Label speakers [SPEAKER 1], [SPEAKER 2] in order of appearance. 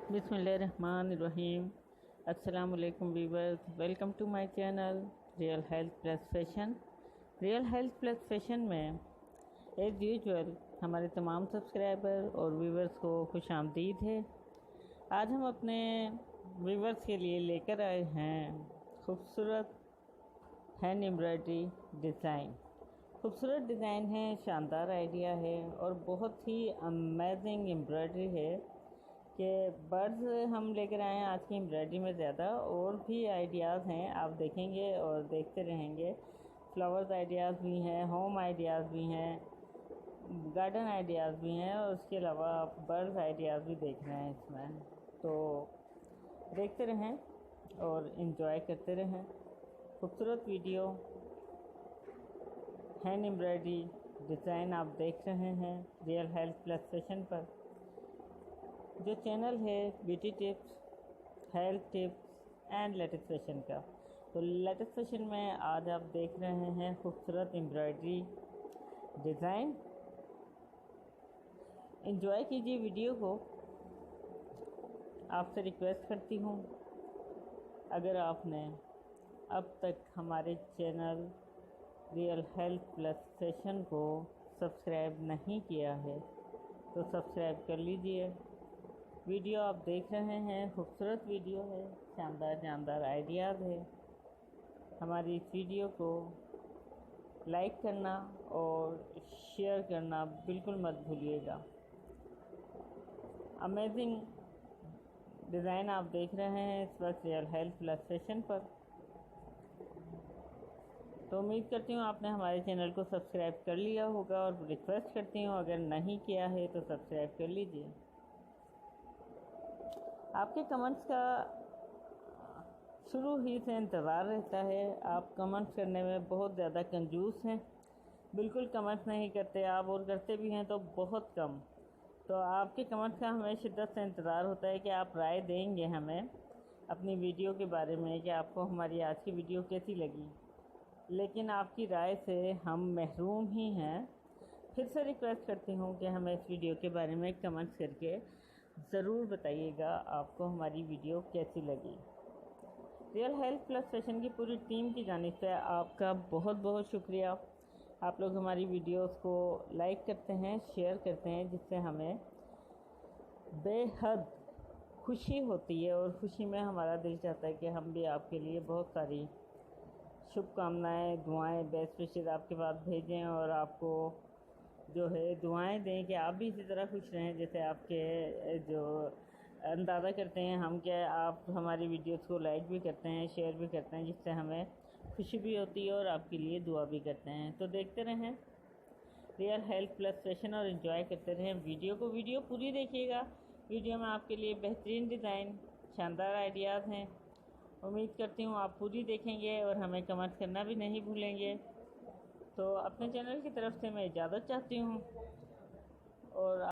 [SPEAKER 1] बिस्मिल्लाहिर्रहमानिर्रहीम। अस्सलाम वालेकुम viewers, welcome to my channel real health plus fashion. Real health plus fashion में as usual हमारे तमाम सब्सक्राइबर और व्यूअर्स को खुश आमदीद है। आज हम अपने व्यूअर्स के लिए लेकर आए हैं खूबसूरत हैंड एम्ब्रॉयडरी डिज़ाइन। खूबसूरत डिज़ाइन है, शानदार आइडिया है और बहुत ही अमेजिंग एम्ब्रॉयडरी है कि बर्ड्स हम लेकर आए हैं आज की एम्ब्रॉयडरी में। ज़्यादा और भी आइडियाज़ हैं, आप देखेंगे और देखते रहेंगे। फ्लावर्स आइडियाज़ भी हैं, होम आइडियाज़ भी हैं, गार्डन आइडियाज़ भी हैं और उसके अलावा आप बर्ड्स आइडियाज़ भी देख रहे हैं इसमें। तो देखते रहें और इन्जॉय करते रहें। खूबसूरत वीडियो हैंड एम्ब्रॉयडरी डिज़ाइन आप देख रहे हैं रियल हेल्थ प्लस फैशन पर। जो चैनल है beauty tips, health tips and latest fashion का। तो लेटेस्ट फैशन में आज आप देख रहे हैं खूबसूरत एम्ब्रॉयडरी डिज़ाइन। एंजॉय कीजिए वीडियो को। आपसे रिक्वेस्ट करती हूँ, अगर आपने अब तक हमारे channel real health plus fashion को सब्सक्राइब नहीं किया है तो सब्सक्राइब कर लीजिए। वीडियो आप देख रहे हैं, खूबसूरत वीडियो है, शानदार शानदार आइडियाज़ है। हमारी इस वीडियो को लाइक करना और शेयर करना बिल्कुल मत भूलिएगा। अमेजिंग डिज़ाइन आप देख रहे हैं इस वक्त रियल हेल्थ प्लस फैशन पर। तो उम्मीद करती हूँ आपने हमारे चैनल को सब्सक्राइब कर लिया होगा और रिक्वेस्ट करती हूँ अगर नहीं किया है तो सब्सक्राइब कर लीजिए। आपके कमेंट्स का शुरू ही से इंतज़ार रहता है। आप कमेंट्स करने में बहुत ज़्यादा कंजूस हैं, बिल्कुल कमेंट्स नहीं करते आप, और करते भी हैं तो बहुत कम। तो आपके कमेंट्स का हमें शिद्दत से इंतज़ार होता है कि आप राय देंगे हमें अपनी वीडियो के बारे में कि आपको हमारी आज की वीडियो कैसी लगी। लेकिन आपकी राय से हम महरूम ही हैं। फिर से रिक्वेस्ट करती हूँ कि हमें इस वीडियो के बारे में कमेंट्स करके ज़रूर बताइएगा आपको हमारी वीडियो कैसी लगी। रियल हेल्थ प्लस फैशन की पूरी टीम की जानिब से आपका बहुत बहुत शुक्रिया। आप लोग हमारी वीडियोस को लाइक करते हैं, शेयर करते हैं, जिससे हमें बेहद खुशी होती है और खुशी में हमारा दिल चाहता है कि हम भी आपके लिए बहुत सारी शुभकामनाएँ, दुआएँ, बेस्ट विशेज़ आपके पास भेजें और आपको जो है दुआएं दें कि आप भी इसी तरह खुश रहें जैसे आपके जो अंदाज़ा करते हैं हम, क्या आप हमारी वीडियोस को लाइक भी करते हैं, शेयर भी करते हैं, जिससे हमें खुशी भी होती है और आपके लिए दुआ भी करते हैं। तो देखते रहें रियल हेल्थ प्लस फैशन और इन्जॉय करते रहें वीडियो पूरी देखिएगा। वीडियो में आपके लिए बेहतरीन डिज़ाइन, शानदार आइडियाज़ हैं। उम्मीद करती हूँ आप पूरी देखेंगे और हमें कमेंट करना भी नहीं भूलेंगे। तो अपने चैनल की तरफ से मैं इजाज़त चाहती हूँ और